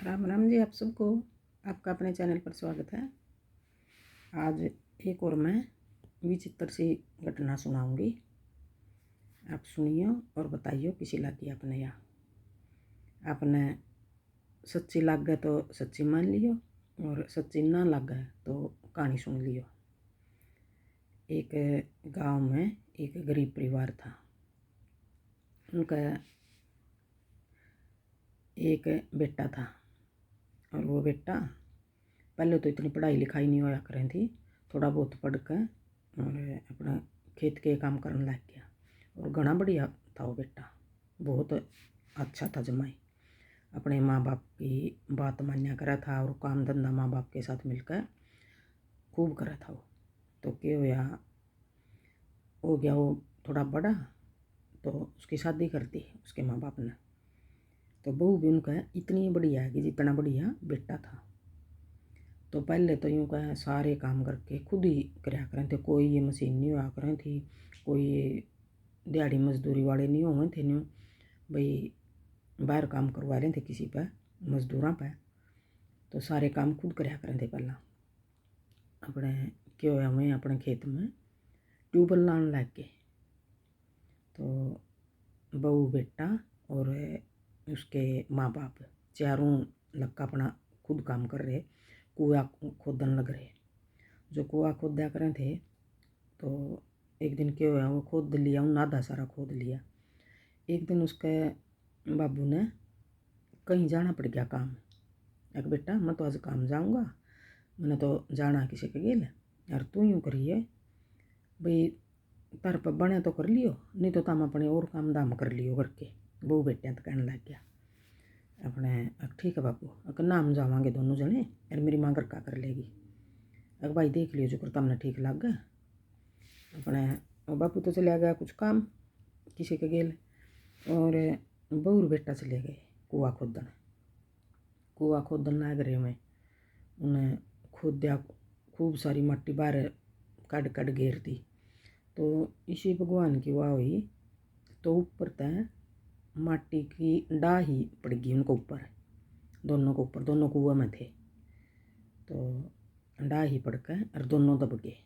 राम राम जी, आप सबको आपका अपने चैनल पर स्वागत है। आज एक और मैं विचित्र सी घटना सुनाऊंगी। आप सुनियो और बताइयो किसी लागी आपने या आपने सच्ची लाग गए तो सच्ची मान लियो और सच्ची ना लग गए तो कहानी सुन लियो। एक गांव में एक गरीब परिवार था। उनका एक बेटा था और वो बेटा पहले तो इतनी पढ़ाई लिखाई नहीं होया करें थी, थोड़ा बहुत पढ़ कर और अपना खेत के काम करने लग गया और घना बढ़िया था वो बेटा, बहुत अच्छा था जमाई। अपने माँ बाप की बात मान्या करा था और काम धंधा माँ बाप के साथ मिलकर खूब करा था वो। तो क्या हो गया वो थोड़ा बड़ा तो उसकी शादी कर दी उसके माँ बाप ने। तो बहू भी उनका इतनी बढ़िया है कि जितना बढ़िया बेटा था। तो पहले तो यूँ कह सारे काम करके खुद ही कराया करें थे, कोई ये मशीन नहीं हुआ करें थी, कोई ये दिहाड़ी मजदूरी वाले नहीं हुए थे, न्यू भाई बाहर काम करवा रहे थे किसी पर मजदूरों पर। तो सारे काम खुद कराया करें थे पहला। अपने क्या हुआ, हमें अपने खेत में ट्यूबवेल लाने लग गए। तो बहू बेटा और उसके माँ बाप चारों लग अपना खुद काम कर रहे, कुआ खोदन लग रहे। जो कुआ खोदा करें थे तो एक दिन क्या हुआ, वो खोद लिया, उन आधा सारा खोद लिया। एक दिन उसके बाबू ने कहीं जाना पड़ गया काम। एक बेटा मैं तो आज काम जाऊंगा, मैंने तो जाना किसी के गेल, यार तू यूँ करिए भाई तार पर बने तो कर लियो, नहीं तो तुम अपने और काम दाम कर लियो करके। बहू बेटिया तो कहने लग गया अपने, ठीक है बाबू, अगर नाम जावांगे दोनों जने और मेरी माँ घर का कर लेगी। अगर भाई देख लियो जो कर तुमने ठीक लग गया। अपने बापू तो चले गया कुछ काम किसी के गेल और बहू बेटा चले गए कुआ खोदन लग रहे में। उन्हें खोदा, खूब सारी मट्टी बाहर कड़ घेर दी। तो इसी भगवान की वाह हुई तो ऊपर तय माटी की डाही पड़ गई उनको ऊपर, दोनों को ऊपर, दोनों कुआं में थे। तो डाही पड़ कर और दोनों दब गए।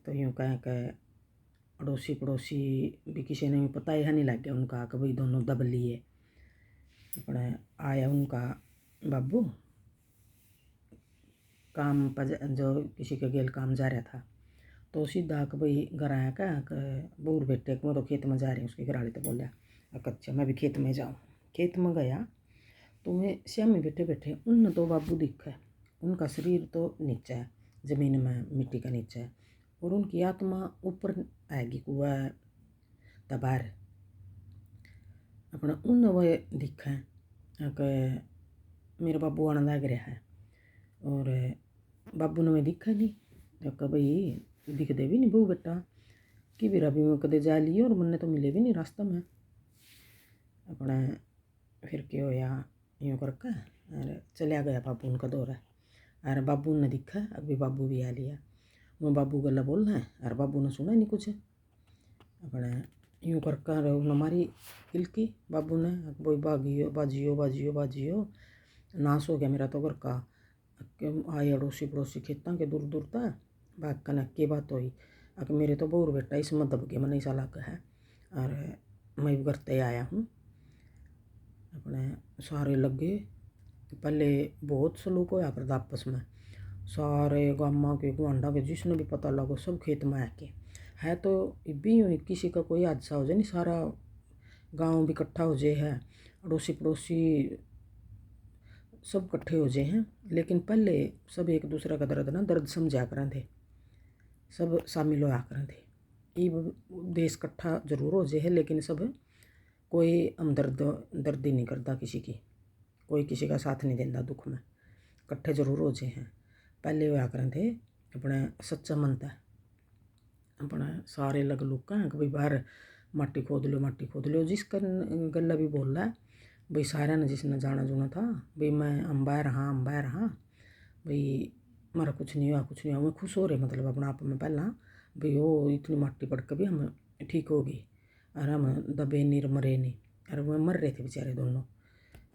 तो यूँ कह के अड़ोसी पड़ोसी भी किसी ने पता ही नहीं लग गया उनका कि भाई दोनों दब लिए। अपने आया उनका बाबू काम पर, जो किसी के गेल काम जा रहा था, तो सीधा कि भाई घर आया क्या बूढ़ बेटे को, तो खेत में जा रही हूँ। उसकी घरवाली तो बोलिया अच्छा मैं भी खेत में जाऊँ। खेत में गया तो मैं श्यामी बैठे बैठे उन तो बाबू दिखा, उनका शरीर तो नीचे है, ज़मीन में मिट्टी का नीचे है और उनकी आत्मा ऊपर आएगी कुआ तबार। अपना उन वो दिखा कि मेरा बाबू आने लग रहा है और बाबू ने मैं दिखा नहीं कि भाई दिखते भी नहीं बहू बेटा कि भी रवि में कदे जा लिए और मैंने तो मिले भी नहीं रास्ता में। अपना फिर क्या होया, यूँ करके अरे चलिया गया बाबू उनका दौरा। अरे बाबू ने दिखा, अभी बाबू भी आ लिया। मैं बाबू गला बोल रहा है और बाबू ने सुना नहीं कुछ। अपने यूँ करके हमारी हिलकी बाबू ने बोई बाजियो नाश हो गया मेरा तो घर का। आए अड़ोसी पड़ोसी खेतों के दूर दूर तक भाग कन की बात हुई। अगर मेरे तो बहू बेटा इसमें दब गया, मैंने ऐसा लग है और मैं भी करते आया हूँ। अपने सारे लगे, पहले बहुत सलूक होया करता आपस में, सारे गामा के गुआंढा के जिसने भी पता लगो सब खेत में आके है। तो भी किसी का कोई हादसा हो जाए नहीं, सारा गांव भी इकट्ठा हो जाए है, अड़ोसी पड़ोसी सब इकट्ठे हो जाए हैं। लेकिन पहले सब एक दूसरे का दर्द समझा करें थे, सब शामिल होया करें थे। ये देश इकट्ठा जरूर हो जाए है लेकिन सब कोई दर्दी नहीं करता किसी की, कोई किसी का साथ नहीं देता दुख में, इकट्ठे जरूर हो जाए हैं। पहले होया करें थे अपने सच्चा मनता है, अपने सारे लग लुग का कि भाई बाहर माटी खोद लो जिसका गला भी बोल रहा है भाई सारा ने जिसने जाना जुना था भाई मैं अंबाया रहा भाई मेरा कुछ नहीं हुआ। मैं खुश हो रहे मतलब अपना आप में पहला भाई वो इतनी माटी पड़ के भी हम ठीक होगी और हम दबे नहीं मरे नहीं। और वो मर रहे थे बेचारे दोनों।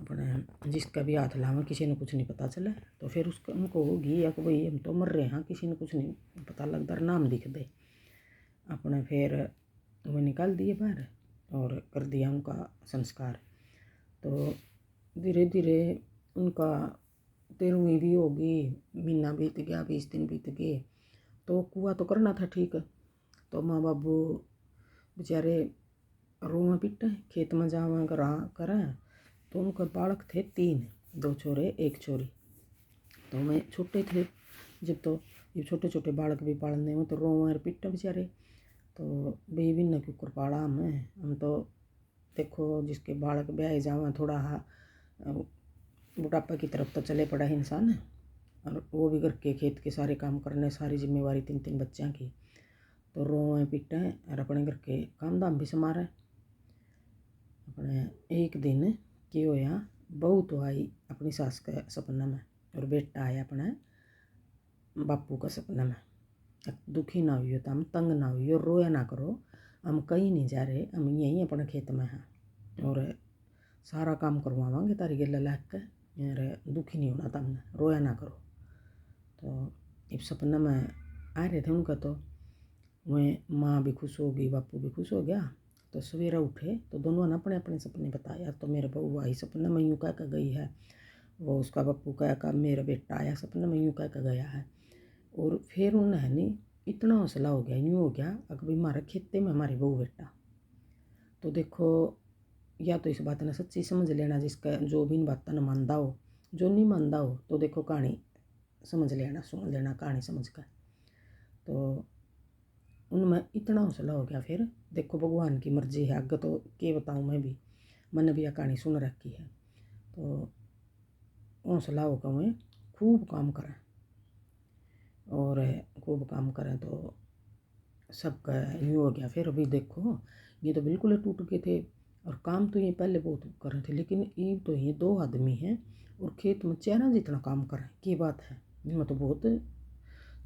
अपने जिसका भी हाथ लावा किसी ने कुछ नहीं पता चला। तो फिर उसको उनको होगी या कि भाई हम तो मर रहे हैं, किसी ने कुछ नहीं पता लगता, नाम दिख दे। अपने फिर वो निकाल दिए बाहर और कर दिया उनका संस्कार। तो धीरे धीरे उनका 13वीं भी होगी, महीना बीत गया, 20 दिन बीत गए। तो कुआ तो करना था ठीक। तो माँ बाबू बेचारे रोवें पिटे, खेत में जावें करें। तो उनके बालक थे 3, 2 छोरे 1 छोरी। तो मैं छोटे थे जब, तो ये छोटे छोटे बालक भी पालने में तो रोवें और पिटे बेचारे। तो भाई भी न क्यों कर पाड़ा हम तो देखो जिसके बालक ब्याह जावा थोड़ा बुढ़ापा की तरफ तो चले पड़ा है इंसान, और वो भी घर के खेत के सारे काम करने, सारी जिम्मेवारी 3 बच्चों की। तो रोवें पिटें और अपने घर के काम धाम भी समारे। अपने एक दिन क्या होया, बहू तो आई अपनी सास के सपना में और बेटा आया अपने बापू का सपना में। दुखी ना हुई हो, तो हम तंग ना हुई हो, रोया ना करो, हम कहीं नहीं जा रहे, हम यहीं अपने खेत में हैं और सारा काम करवावांगे तारी गले लाग के, और दुखी नहीं होना तुमने, रोया ना करो। तो इस सपना में आ रहे थे उनका। तो वह माँ भी खुश हो गई, बापू भी खुश हो गया। तो सवेरा उठे तो दोनों ने अपने अपने सपने बताया। तो मेरे बहू आई सपने में यूँ कह कर गई है, वो उसका बापू कह का मेरा बेटा आया सपने में यूँ कह कर गया है। और फिर उन्हें नहीं इतना हौसला हो गया, यूँ हो गया अगर भाई हमारे खेते में हमारी बहू बेटा। तो देखो या तो इस बात ने सच्ची समझ लेना, जिसका जो भी इन बातों ने मानता हो, जो नहीं मानता हो तो देखो कहानी समझ लेना, सुन लेना कहानी समझ कर। तो उनमें इतना हौसला हो गया। फिर देखो भगवान की मर्जी है, आगे तो क्या बताऊँ, मैं भी मैंने भी यह कहानी सुन रखी है। तो हौसला होकर मैं खूब काम करें और खूब काम करें तो सबका यूँ हो गया। फिर अभी देखो ये तो बिल्कुल ही टूट गए थे, और काम तो ये पहले बहुत कर रहे थे, लेकिन ये तो ये 2 आदमी हैं और खेत में चेहरा जितना काम करें, की बात है, इनमें तो बहुत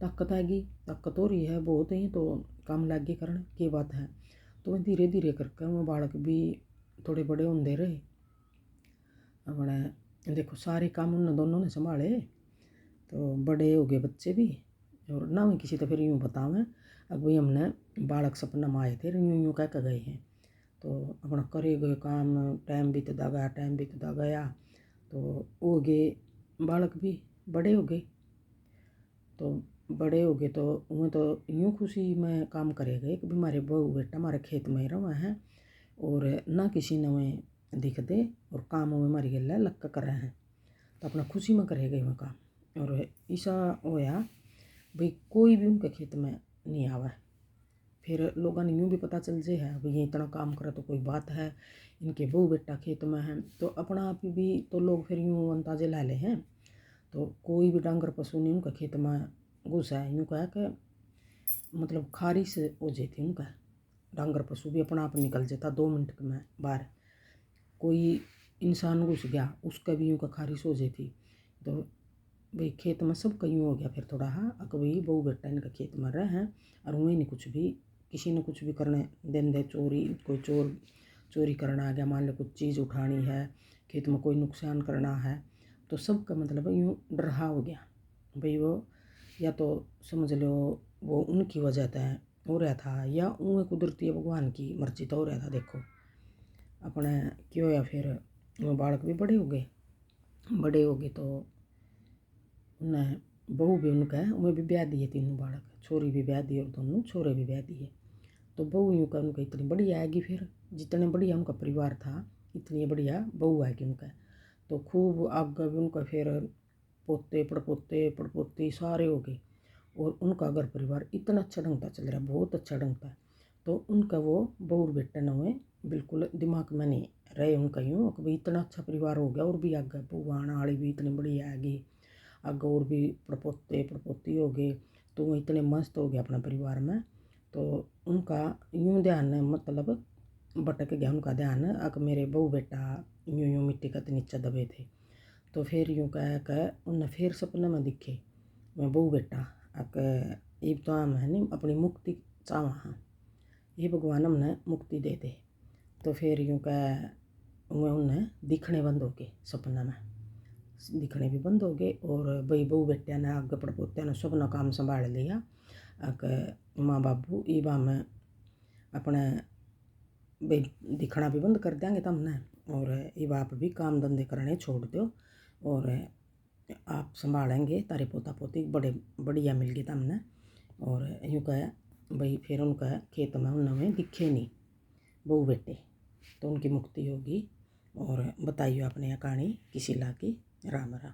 ताकत आएगी, ताकत हो रही है बहुत ही, तो काम लागे करने की बात है। तो मैं धीरे धीरे करके वो बालक भी थोड़े बड़े होंदे रहे। अपने देखो सारे काम उन दोनों ने संभाले, तो बड़े हो गए बच्चे भी। और ना मैं किसी तो फिर यूँ बतावें अब भाई हमने बालक सपना में आए थे, यूँ यूँ कह कर गए हैं। तो अपना करे गए काम, टाइम बीतता गया, टाइम बीतता गया। तो हो गए बालक भी बड़े हो गए। तो बड़े हो गए तो उन्हें तो यूँ खुशी में काम करे गए कि हमारे बहू बेटा हमारे खेत में रहा है और ना किसी ने वह दिख दे और काम में हमारी गल लग कर रहे हैं। तो अपना खुशी में करे गए वह काम। और ऐसा होया भाई कोई भी उनके खेत में नहीं आवा। फिर लोगों ने यूँ भी पता चल जाए है भाई ये इतना काम करे तो कोई बात है, इनके बहू बेटा खेत में है। तो अपना आप भी तो लोग फिर यूँ अंदाजे ला ले हैं। तो कोई भी डांगर पशु नहीं उनका खेत में घुसा है, यूँ कह के मतलब खारी से हो जाती उनका डांगर पशु भी अपना आप निकल जाता 2 मिनट में बाहर। कोई इंसान घुस गया उसका भी यूँ का खारिश हो जाती। तो भाई खेत में सबका यूँ हो गया। फिर थोड़ा अक भाई बहू बेटा इनका खेत में रहे हैं और वहीं नहीं कुछ भी किसी ने कुछ भी करने दिन दे, चोरी कोई चोरी करना आ गया, मान लो कुछ चीज़ उठानी है, खेत में कोई नुकसान करना है, तो सबका मतलब यूँ डरहा हो गया। भाई वो या तो समझ लो वो उनकी वजह से हो रहा था या उन्हें कुदरती भगवान की मर्जी तो हो रहा था। देखो अपने क्यों होया फिर वो बालक भी बड़े हो गए। तो उन्हें बहू भी उनका है, उन्हें भी ब्याह दिए 3 बालक, छोरी भी ब्याह दी और दोनों छोरे भी ब्याह दिए। तो बहू यूँ का उनका इतनी बढ़िया आएगी, फिर जितने बढ़िया उनका परिवार था इतनी बढ़िया बहू आएगी उनका। तो खूब आगे भी उनका फिर पोते पड़पोते सारे हो गए और उनका घर परिवार इतना अच्छा ढंग का चल रहा है, बहुत अच्छा ढंग का। तो उनका वो बहू बेटा न हुए बिल्कुल दिमाग में नहीं रहे उनका यूँ कि भाई इतना अच्छा परिवार हो गया और भी आगे बहू आने वाली भी इतनी बढ़िया आएगी, आगे और भी पड़पोती हो गए। तो वो इतने मस्त हो गया अपना परिवार में। तो उनका यूँ ध्यान मतलब भटक गया उनका ध्यान, अगर मेरे बहू बेटा यूँ यूँ मिट्टी का नीचे दबे थे। तो फिर यूँ कह उनने फिर सपने में दिखे मैं बहू बेटा अक ये तो हम है नहीं अपनी मुक्ति चाहवा हाँ, ये भगवान हमने मुक्ति दे दे। तो फिर यूँ कह उन्हें दिखने बंद हो गए, सपना में दिखने भी बंद हो गए। और भाई बहू बेटिया ने आगे पड़पोत्या ने सब ना काम संभाल लिया। माँ बाबू ई बा में अपने भाई दिखना भी बंद कर देंगे तमने, और ये बाप भी काम धंधे करने छोड़ दो, और आप संभालेंगे तारे पोता पोती बड़े बढ़िया मिल गए तमने। और यूँ कहे भाई फिर उनका खेत में उन्होंने दिखे नहीं बहू बेटे, तो उनकी मुक्ति होगी। और बताइए अपने कहानी किसी ला की। राम राम।